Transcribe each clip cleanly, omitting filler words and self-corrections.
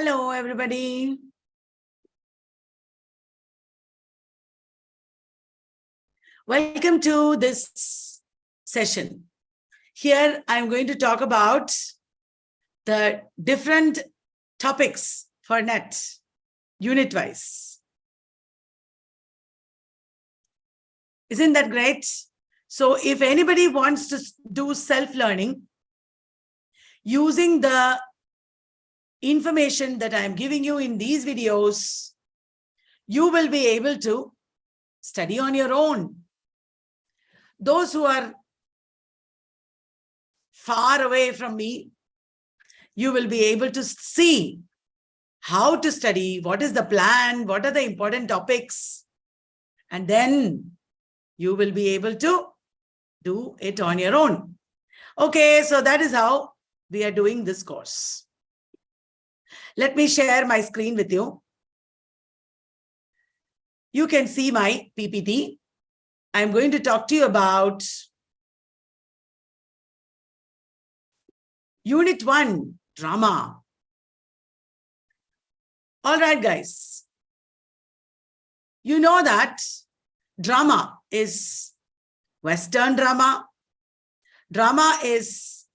Hello, everybody. Welcome to this session. Here, I'm going to talk about the different topics for NET, unit-wise. Isn't that great? So if anybody wants to do self-learning, using the information that I'm giving you in these videos, you will be able to study on your own. Those who are far away from me, you will be able to see how to study, what is the plan, what are the important topics, and then you will be able to do it on your own. Okay, so that is how we are doing this course. Let me share my screen with you. You can see my PPT. I'm going to talk to you about Unit 1, Drama. All right, guys. You know that drama is Western drama. Drama is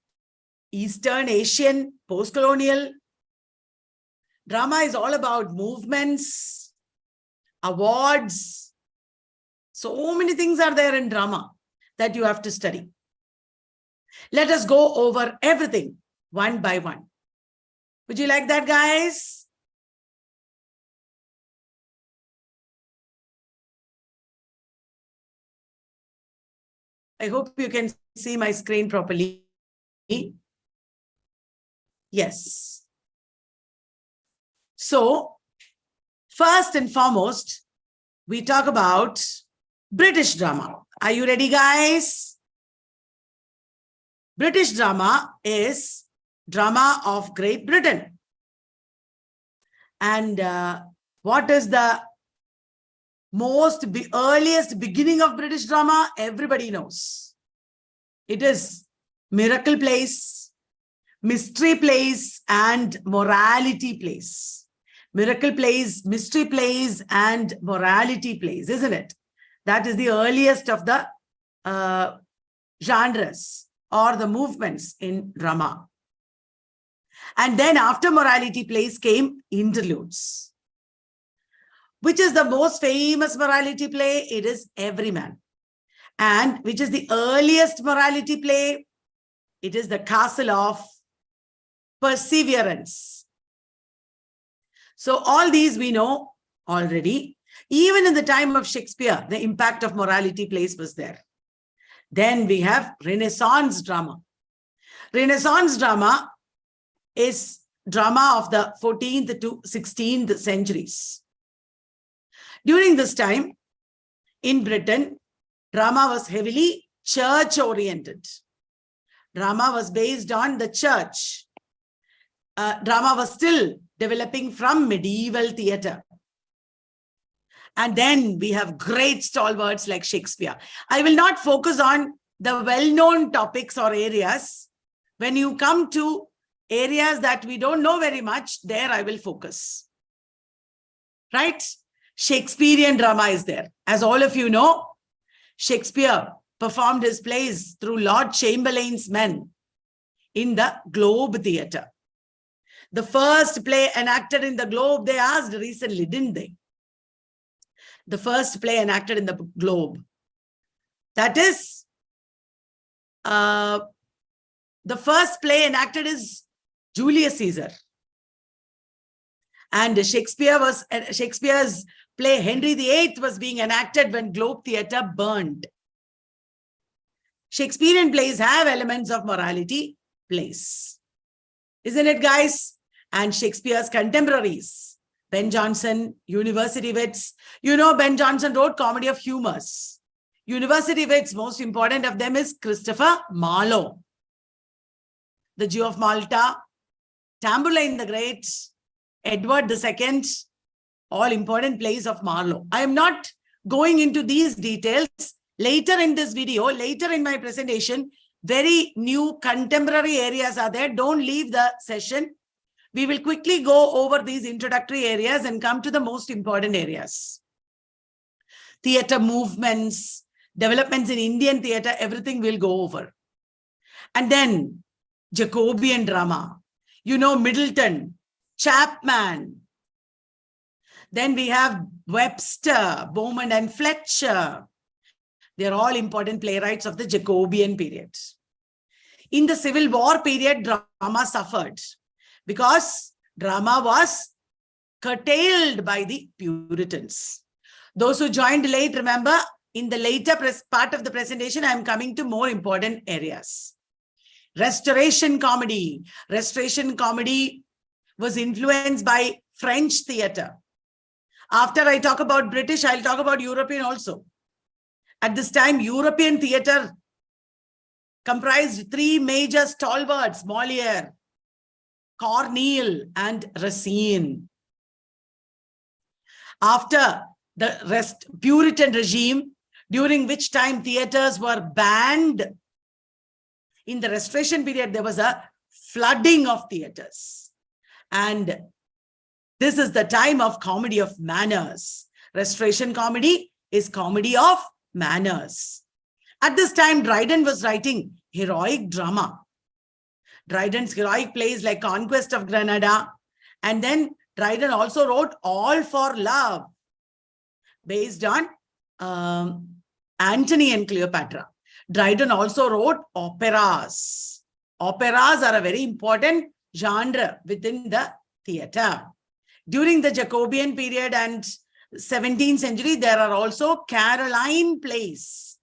Eastern Asian, post-colonial. Drama is all about movements, awards. So many things are there in drama that you have to study. Let us go over everything one by one. Would you like that, guys? I hope you can see my screen properly. Yes. So, first and foremost, we talk about British drama. Are you ready, guys? British drama is drama of Great Britain. And what is the earliest beginning of British drama? Everybody knows. It is miracle plays, mystery plays, and morality plays. Miracle plays, mystery plays, and morality plays, isn't it? That is the earliest of the genres or the movements in drama. And then after morality plays came interludes. Which is the most famous morality play? It is Everyman. And which is the earliest morality play? It is The Castle of Perseverance. So all these we know already. Even in the time of Shakespeare, the impact of morality plays was there. Then we have Renaissance drama. Renaissance drama is drama of the 14th to 16th centuries. During this time, in Britain, drama was heavily church-oriented. Drama was based on the church. Drama was still developing from medieval theatre. And then we have great stalwarts like Shakespeare. I will not focus on the well-known topics or areas. When you come to areas that we don't know very much, there I will focus. Right? Shakespearean drama is there. As all of you know, Shakespeare performed his plays through Lord Chamberlain's men in the Globe Theatre. The first play enacted in the Globe, they asked recently, didn't they? The first play enacted in the Globe. That is, the first play enacted is Julius Caesar. And Shakespeare's play Henry VIII was being enacted when Globe Theatre burned. Shakespearean plays have elements of morality plays. Isn't it, guys? And Shakespeare's contemporaries, Ben Jonson, university wits. You know, Ben Jonson wrote Comedy of Humours. University wits, most important of them is Christopher Marlowe, the Jew of Malta, Tamburlaine the Great, Edward II, all important plays of Marlowe. I am not going into these details. Later in this video, later in my presentation, very new contemporary areas are there. Don't leave the session. We will quickly go over these introductory areas and come to the most important areas. Theatre movements, developments in Indian theatre, everything we'll go over. And then Jacobean drama, Middleton, Chapman. Then we have Webster, Bowman and Fletcher. They're all important playwrights of the Jacobean period. In the Civil War period, drama suffered because drama was curtailed by the Puritans. Those who joined late, remember, in the later part of the presentation, I'm coming to more important areas. Restoration comedy. Restoration comedy was influenced by French theatre. After I talk about British, I'll talk about European also. At this time, European theatre comprised three major stalwarts: Molière, Corneille, and Racine. After the Puritan regime, during which time theatres were banned, in the Restoration period, there was a flooding of theatres. And this is the time of comedy of manners. Restoration comedy is comedy of manners. At this time, Dryden was writing heroic drama. Dryden's heroic plays like Conquest of Granada. And then Dryden also wrote All for Love, based on Antony and Cleopatra. Dryden also wrote operas. Operas are a very important genre within the theatre. During the Jacobean period and 17th century, there are also Caroline plays.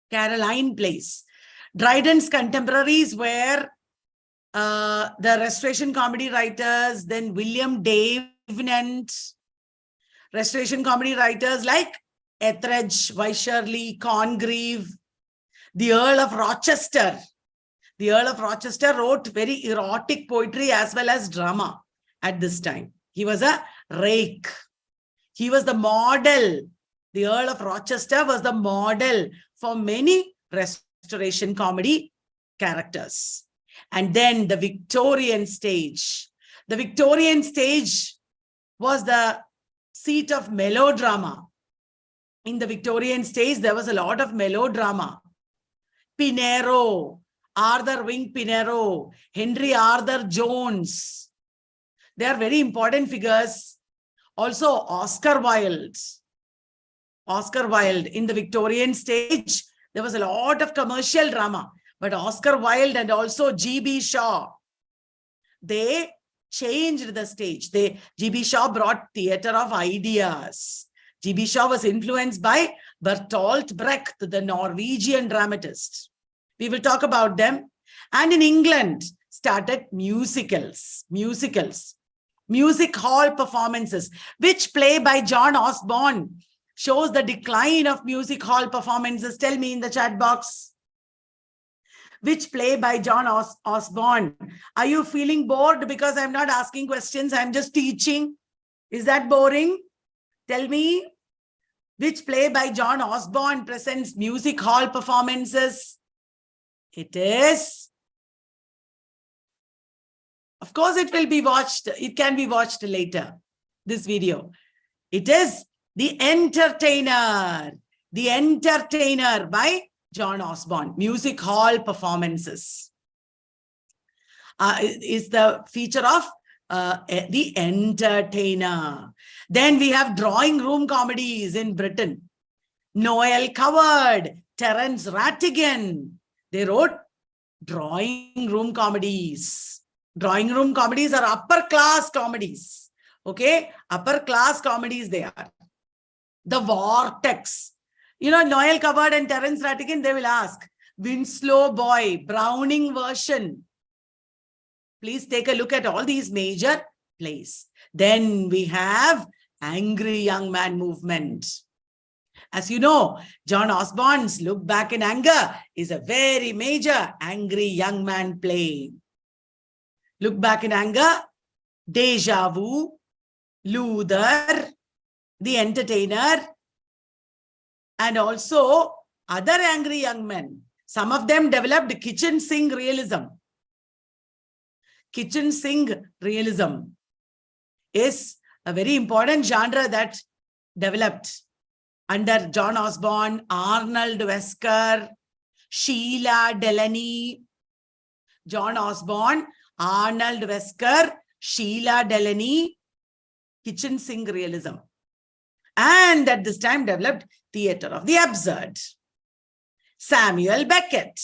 Caroline plays. Dryden's contemporaries were the Restoration comedy writers, then William Davenant. Restoration comedy writers like Etheridge, Wycherley, Congreve, the Earl of Rochester. The Earl of Rochester wrote very erotic poetry as well as drama at this time. He was a rake. He was the model. The Earl of Rochester was the model for many Restoration comedy characters. And then the Victorian stage. The Victorian stage was the seat of melodrama. In the Victorian stage, there was a lot of melodrama. Pinero, Arthur Wing Pinero, Henry Arthur Jones. They are very important figures. Also, Oscar Wilde. Oscar Wilde. In the Victorian stage, there was a lot of commercial drama. But Oscar Wilde and also G.B. Shaw, they changed the stage. G.B. Shaw brought theatre of ideas. G.B. Shaw was influenced by Bertolt Brecht, the Norwegian dramatist. We will talk about them. And in England, started musicals. Music hall performances. Which play by John Osborne shows the decline of music hall performances? Tell me in the chat box. Which play by John Osborne? Are you feeling bored because I'm not asking questions? I'm just teaching. Is that boring? Tell me. Which play by John Osborne presents music hall performances? It is. Of course, it will be watched. It can be watched later, this video. It is The Entertainer. The Entertainer by John Osborne. Music hall performances is the feature of The Entertainer. Then we have drawing room comedies in Britain. Noel Coward, Terence Rattigan. They wrote drawing room comedies. Drawing room comedies are upper class comedies. Okay, upper class comedies they are. The Vortex. Noel Coward and Terence Rattigan, they will ask, Winslow Boy, Browning version. Please take a look at all these major plays. Then we have Angry Young Man movement. As you know, John Osborne's Look Back in Anger is a very major angry young man play. Look Back in Anger, Deja Vu, Luther, The Entertainer, and also other angry young men. Some of them developed kitchen sink realism. kitchen sink realism is a very important genre that developed under John Osborne, Arnold Wesker, Sheila Delaney. John Osborne, Arnold Wesker, Sheila Delaney, kitchen sink realism. And at this time developed theatre of the absurd. Samuel Beckett,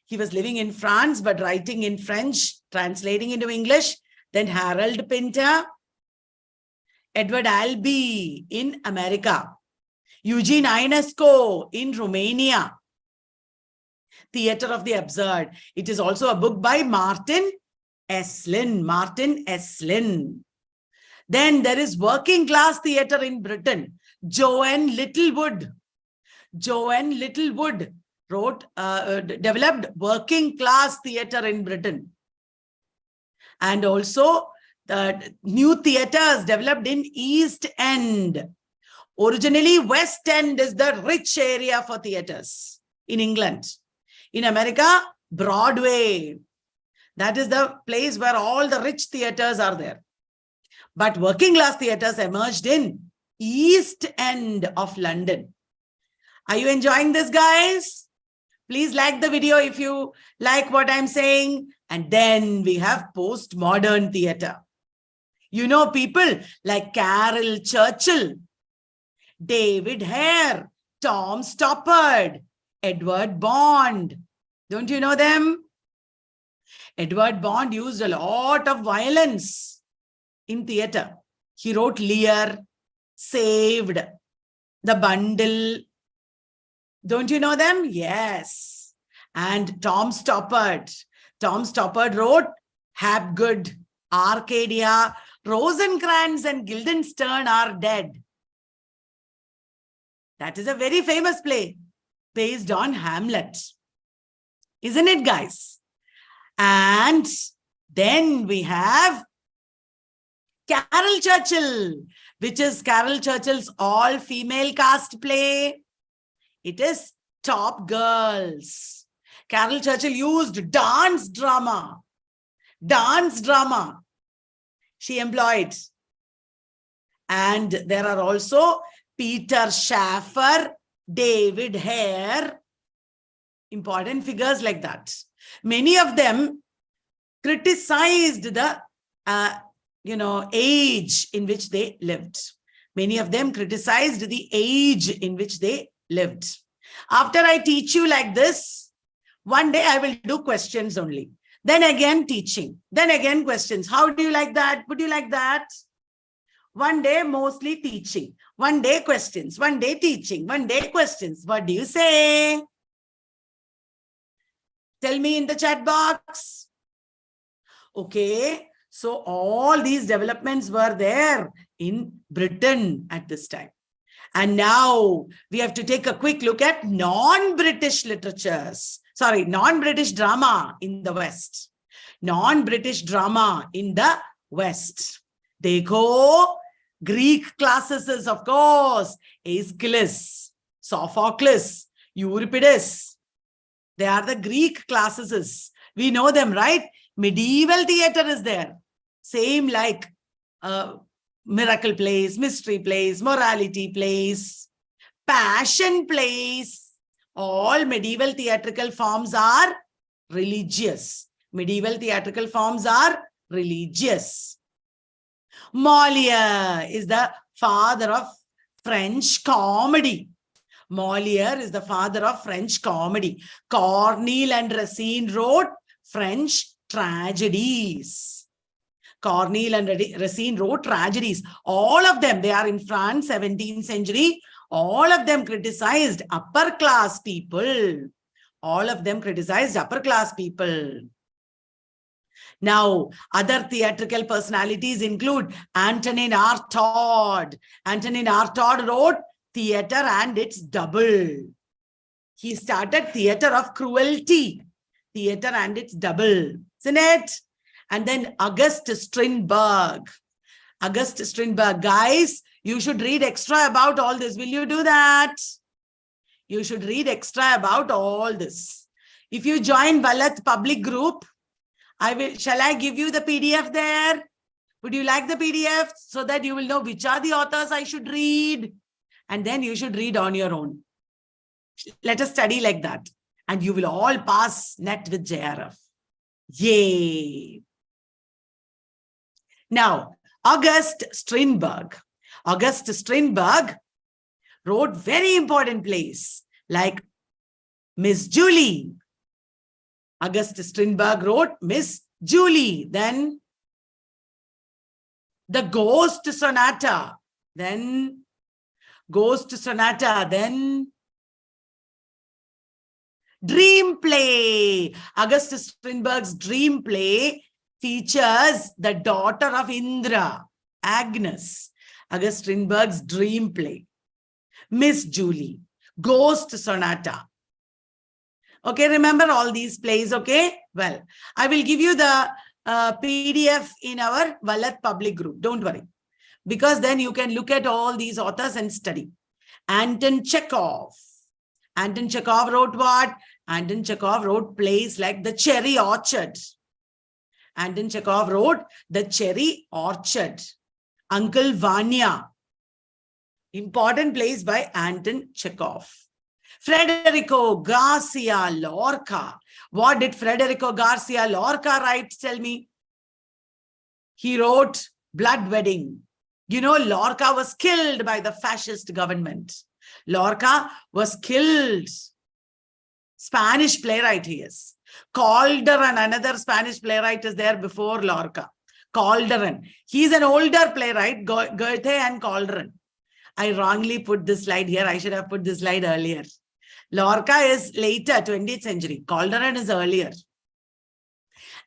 he was living in France but writing in French, translating into English. Then Harold Pinter, Edward Albee in America, Eugene Ionesco in Romania. Theatre of the Absurd. It is also a book by Martin Esslin. Martin Esslin. Then there is working class theatre in Britain. Joanne Littlewood. Joanne Littlewood wrote, developed working class theatre in Britain. And also the new theatres developed in East End. Originally, West End is the rich area for theatres in England. In America, Broadway. That is the place where all the rich theatres are there. But working class theatres emerged in East End of London. Are you enjoying this, guys? Please like the video if you like what I'm saying. And then we have postmodern theatre. You know people like Carol Churchill, David Hare, Tom Stoppard, Edward Bond. Don't you know them? Edward Bond used a lot of violence in theatre. He wrote Lear, Saved, The Bundle. Don't you know them? Yes. And Tom Stoppard. Tom Stoppard wrote Hapgood, Arcadia, Rosencrantz and Guildenstern Are Dead. That is a very famous play based on Hamlet. Isn't it, guys? And then we have Carol Churchill, which is Carol Churchill's all-female cast play. It is Top Girls. Carol Churchill used dance drama. Dance drama she employed. And there are also Peter Schaffer, David Hare, important figures like that. Many of them criticized the age in which they lived. Many of them criticized the age in which they lived. After I teach you like this, one day I will do questions only. Then again teaching. Then again questions. How do you like that? Would you like that? One day mostly teaching. One day questions. One day teaching. One day questions. What do you say? Tell me in the chat box. Okay. So all these developments were there in Britain at this time. And now we have to take a quick look at non-British literatures. Sorry, non-British drama in the West. Non-British drama in the West. Dekho, Greek classics, of course. Aeschylus, Sophocles, Euripides. They are the Greek classics. We know them, right? Medieval theatre is there. Same like miracle plays, mystery plays, morality plays, passion plays. All medieval theatrical forms are religious. Medieval theatrical forms are religious. Molière is the father of French comedy. Molière is the father of French comedy. Corneille and Racine wrote French tragedies. Corneille and Racine wrote tragedies. All of them, they are in France, 17th century. All of them criticized upper class people. All of them criticized upper class people. Now, other theatrical personalities include Antonin Artaud. Antonin Artaud wrote Theatre and its Double. He started Theatre of Cruelty. Theatre and its Double. Isn't it? And then August Strindberg. August Strindberg. Guys, you should read extra about all this. Will you do that? You should read extra about all this. If you join Balat public group, Shall I give you the PDF there? Would you like the PDF so that you will know which are the authors I should read? And then you should read on your own. Let us study like that. And you will all pass NET with JRF. Yay! Now, August Strindberg wrote very important plays like Miss Julie. August Strindberg wrote Miss Julie. Then the Ghost Sonata. Then Dream Play. August Strindberg's Dream Play features the daughter of Indra, Agnes. August Strindberg's Dream Play. Miss Julie. Ghost Sonata. Okay, remember all these plays, okay? Well, I will give you the PDF in our Valat public group. Don't worry. Because then you can look at all these authors and study. Anton Chekhov. Anton Chekhov wrote what? Anton Chekhov wrote plays like The Cherry Orchard. Anton Chekhov wrote The Cherry Orchard. Uncle Vanya. Important plays by Anton Chekhov. Federico Garcia Lorca. What did Federico Garcia Lorca write? Tell me. He wrote Blood Wedding. You know, Lorca was killed by the fascist government. Lorca was killed. Spanish playwright he is. Calderon, another Spanish playwright, is there before Lorca. Calderon. He's an older playwright, Goethe and Calderon. I wrongly put this slide here. I should have put this slide earlier. Lorca is later, 20th century. Calderon is earlier.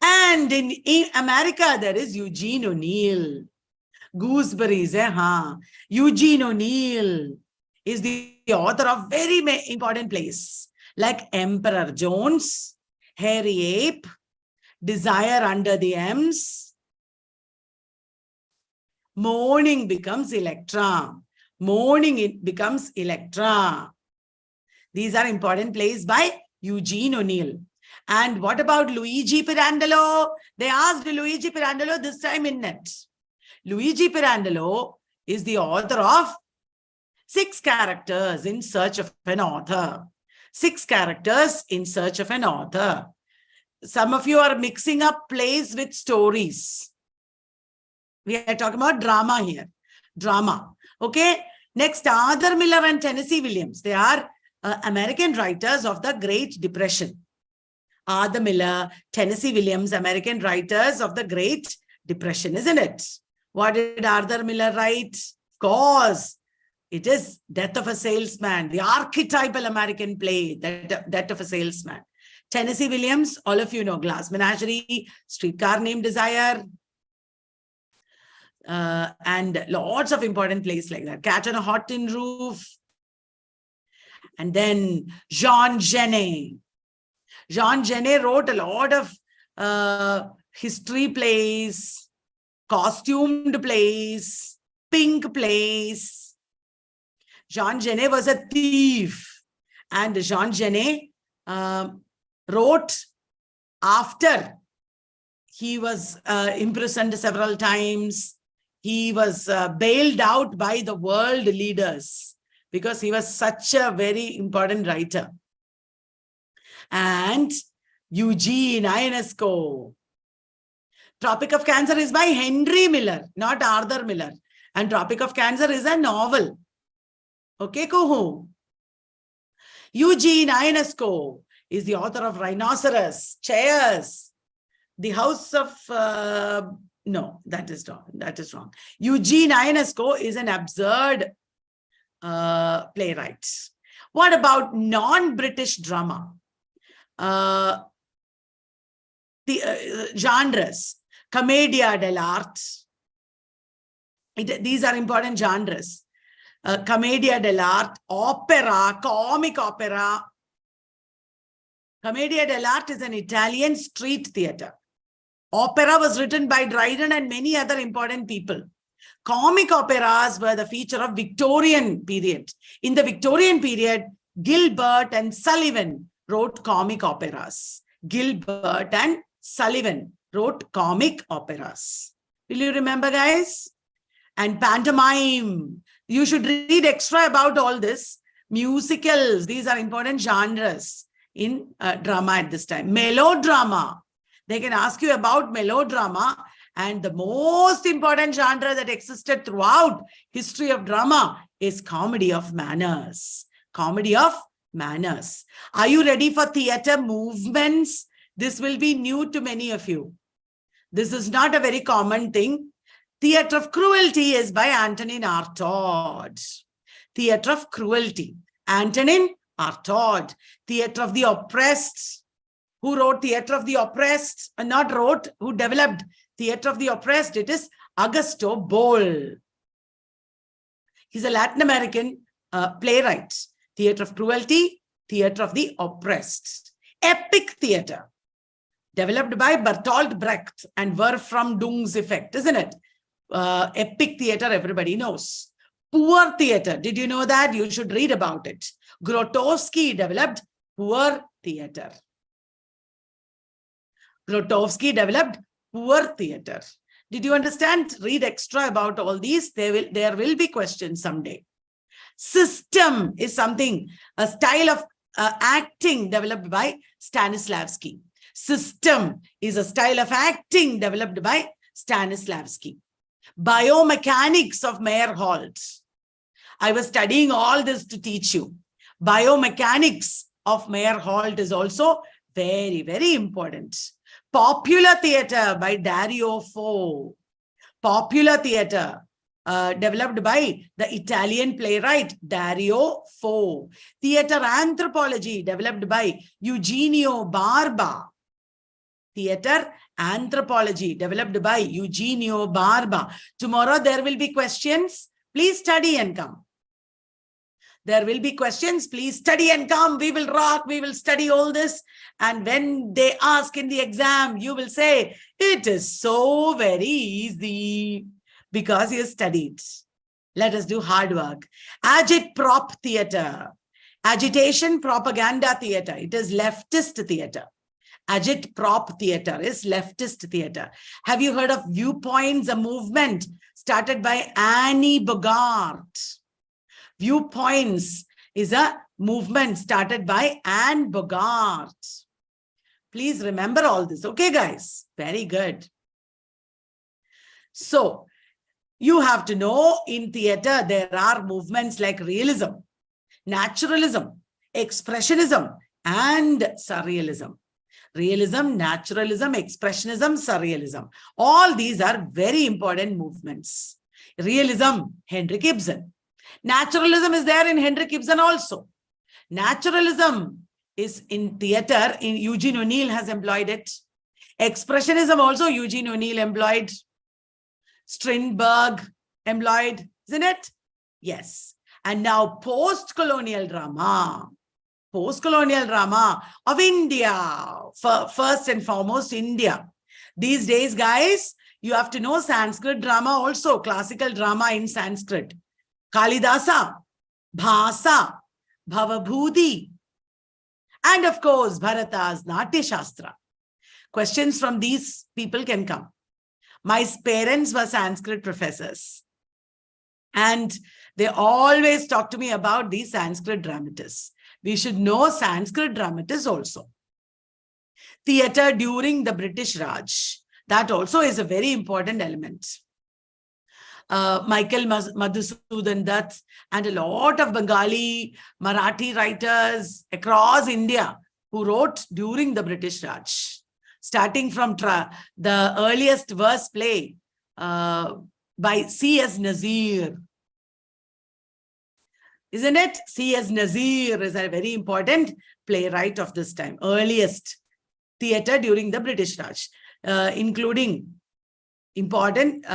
And in America, there is Eugene O'Neill. Gooseberries, Eugene O'Neill is the author of very important plays like Emperor Jones, Hairy Ape, Desire Under the Ems, Morning Becomes Electra. Morning it becomes Electra. These are important plays by Eugene O'Neill. And what about Luigi Pirandello? They asked Luigi Pirandello this time in NET. Luigi Pirandello is the author of 6 Characters in Search of an Author. 6 Characters in Search of an Author. Some of you are mixing up plays with stories. We are talking about drama here. Drama. Okay. Next, Arthur Miller and Tennessee Williams. They are American writers of the Great Depression. Arthur Miller, Tennessee Williams, American writers of the Great Depression, isn't it? What did Arthur Miller write? Of course, it is Death of a Salesman, the archetypal American play, Death of a Salesman. Tennessee Williams, all of you know, Glass Menagerie, Streetcar Named Desire, and lots of important plays like that. Cat on a Hot Tin Roof. And then Jean Genet. Jean Genet wrote a lot of history plays, costumed plays, pink plays. Jean Genet was a thief. And Jean Genet wrote after he was imprisoned several times. He was bailed out by the world leaders because he was such a very important writer. And Eugene Ionesco. Tropic of Cancer is by Henry Miller, not Arthur Miller. And Tropic of Cancer is a novel. Okay, Kuhu. Eugene Ionesco is the author of Rhinoceros, Chairs, The House of... no, that is wrong. That is wrong. Eugene Ionesco is an absurd playwright. What about non-British drama? The genres, Commedia dell'arte. These are important genres. Commedia dell'arte, opera, comic opera. Commedia dell'arte is an Italian street theatre. Opera was written by Dryden and many other important people. Comic operas were the feature of Victorian period. In the Victorian period, Gilbert and Sullivan wrote comic operas. Gilbert and Sullivan wrote comic operas. Will you remember, guys? And pantomime. You should read extra about all this. Musicals, these are important genres in drama at this time. Melodrama. They can ask you about melodrama, and the most important genre that existed throughout history of drama is comedy of manners. Comedy of manners. Are you ready for theater movements? This will be new to many of you. This is not a very common thing. Theatre of Cruelty is by Antonin Artaud. Theatre of Cruelty, Antonin Artaud. Theatre of the Oppressed. Who wrote Theatre of the Oppressed? Not wrote, who developed Theatre of the Oppressed? It is Augusto Boal. He's a Latin American playwright. Theatre of Cruelty, Theatre of the Oppressed. Epic theatre, developed by Bertolt Brecht and Wolfram Dung's effect, isn't it? Epic theatre, everybody knows. Poor theatre, did you know that? You should read about it. Grotowski developed poor theatre. Grotowski developed poor theatre. Did you understand? Read extra about all these. There will be questions someday. System is something, a style of acting developed by Stanislavski. System is a style of acting developed by Stanislavski. Biomechanics of Meyerhold. I was studying all this to teach you. Biomechanics of Meyerhold is also very, very important. Popular theatre by Dario Fo. Popular theatre developed by the Italian playwright Dario Fo. Theatre anthropology developed by Eugenio Barba. Theatre anthropology developed by Eugenio Barba. Tomorrow there will be questions. Please study and come. There will be questions. Please study and come. We will rock. We will study all this. And when they ask in the exam, you will say, it is so very easy because you studied. Let us do hard work. Agitprop theatre. Agitation propaganda theatre. It is leftist theatre. Agitprop theatre is leftist theatre. Have you heard of Viewpoints, a movement started by Annie Bogart? Viewpoints is a movement started by Anne Bogart. Please remember all this. Okay, guys? Very good. So, you have to know in theatre, there are movements like realism, naturalism, expressionism, and surrealism. Realism, naturalism, expressionism, surrealism. All these are very important movements. Realism, Henrik Ibsen. Naturalism is there in Henrik Ibsen also. Naturalism is in theatre, in Eugene O'Neill has employed it. Expressionism also Eugene O'Neill employed. Strindberg employed, isn't it? Yes. And now post-colonial drama. Post-colonial drama of India. First and foremost, India. These days, guys, you have to know Sanskrit drama also. Classical drama in Sanskrit. Kalidasa, Bhasa, Bhavabhudi, and of course, Bharata's Natya Shastra. Questions from these people can come. My parents were Sanskrit professors, and they always talk to me about these Sanskrit dramatists. We should know Sanskrit dramatists also. Theatre during the British Raj. That also is a very important element. Michael Madhusudan Dutt and a lot of Bengali, Marathi writers across India who wrote during the British Raj. Starting from the earliest verse play by C.S. Nazir. Isn't it? C.S. Nazir is a very important playwright of this time. Earliest theatre during the British Raj, including important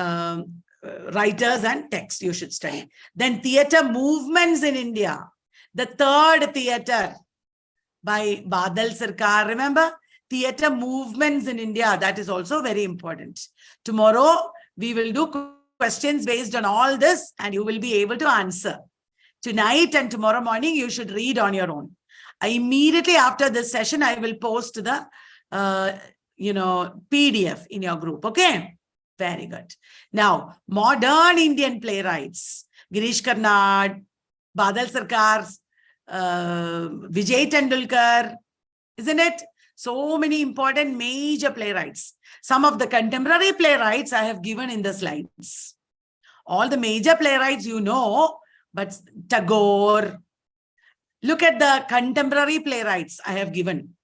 writers and texts you should study. Then theatre movements in India. The third theatre by Badal Sarkar. Remember? Theatre movements in India. That is also very important. Tomorrow, we will do questions based on all this and you will be able to answer. Tonight and tomorrow morning, you should read on your own. Immediately after this session, I will post the PDF in your group. Okay. Very good. Now, modern Indian playwrights, Girish Karnad, Badal Sarkar, Vijay Tendulkar, isn't it? So many important major playwrights. Some of the contemporary playwrights I have given in the slides. All the major playwrights but Tagore. Look at the contemporary playwrights I have given.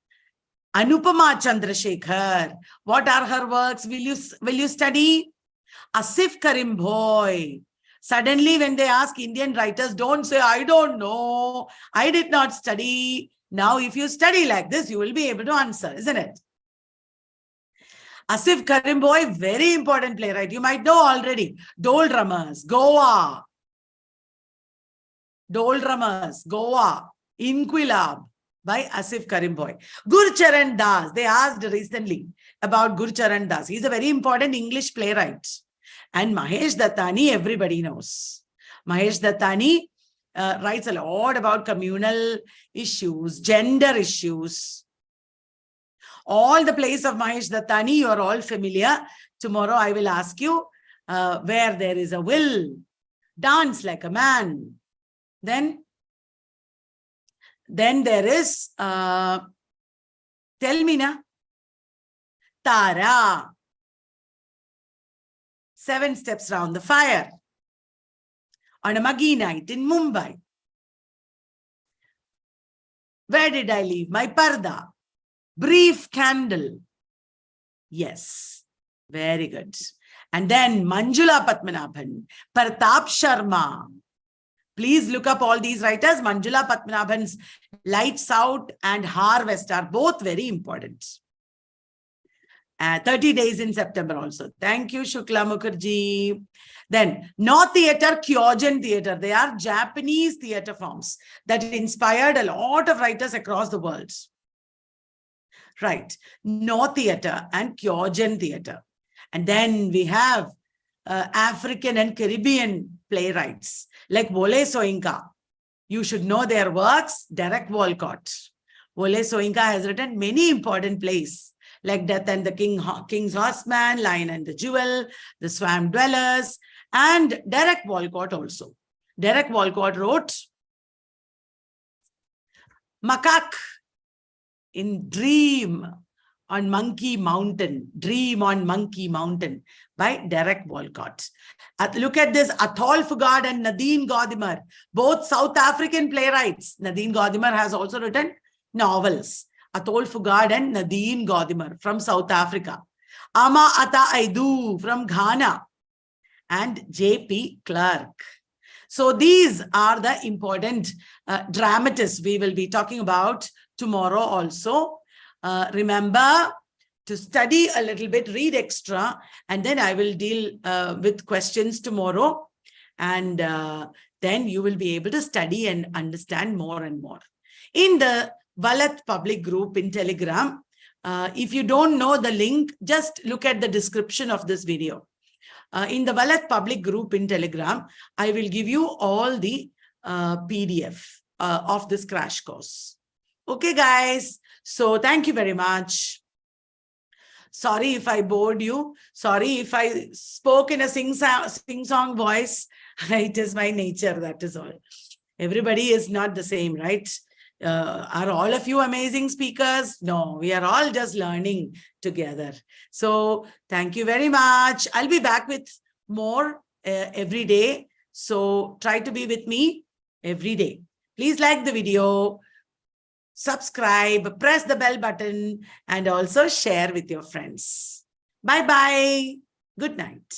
Anupama Chandrasekhar. What are her works? Will you study? Asif Karim Bhoy. Suddenly, when they ask Indian writers, don't say, I don't know. I did not study. Now, if you study like this, you will be able to answer, isn't it? Asif Karim Bhoy, very important playwright. You might know already. Dole Drummers, Goa. Dole Drummers, Goa. Inquilab by Asif Karim Bhoy. Gurcharan Das. They asked recently about Gurcharan Das. He's a very important English playwright. And Mahesh Dattani, everybody knows. Mahesh Dattani writes a lot about communal issues, gender issues. All the plays of Mahesh Dattani, you are all familiar. Tomorrow I will ask you, where there is a will, dance like a man. Then there is, tell me na, Tara. 7 Steps Round the Fire. On a muggy night in Mumbai. Where did I leave my parda? Brief Candle. Yes, very good. And then Manjula Padmanabhan, Pratap Sharma. Please look up all these writers. Manjula Padmanabhan's Lights Out and Harvest are both very important. 30 Days in September also. Thank you, Shukla Mukherjee. Then, No Theatre, Kyogen Theatre. They are Japanese theatre forms that inspired a lot of writers across the world. Right. No Theatre and Kyogen Theatre. And then we have African and Caribbean playwrights like Wole Soyinka. You should know their works. Derek Walcott. Wole Soyinka has written many important plays like Death and the King's Horseman, Lion and the Jewel, The Swamp Dwellers, and Derek Walcott also. Derek Walcott wrote Macaque in Dream on Monkey Mountain, Dream on Monkey Mountain by Derek Walcott. Look at this, Athol Fugard and Nadine Godimer, both South African playwrights. Nadine Godimer has also written novels. Athol Fugard and Nadine Godimer from South Africa. Ama Ata Aidu from Ghana. And J.P. Clark. So these are the important dramatists we will be talking about tomorrow also. Remember to study a little bit, read extra, and then I will deal with questions tomorrow. And then you will be able to study and understand more and more. In the Valat public group in Telegram, if you don't know the link, just look at the description of this video. In the Valat public group in Telegram, I will give you all the PDF of this crash course. Okay, guys. So thank you very much. Sorry if I bored you. Sorry if I spoke in a sing-song voice. It is my nature, that is all. Everybody is not the same, right? Are all of you amazing speakers? No, we are all just learning together. So thank you very much. I'll be back with more every day. So try to be with me every day. Please like the video, subscribe, press the bell button, and also share with your friends. Bye-bye. Good night.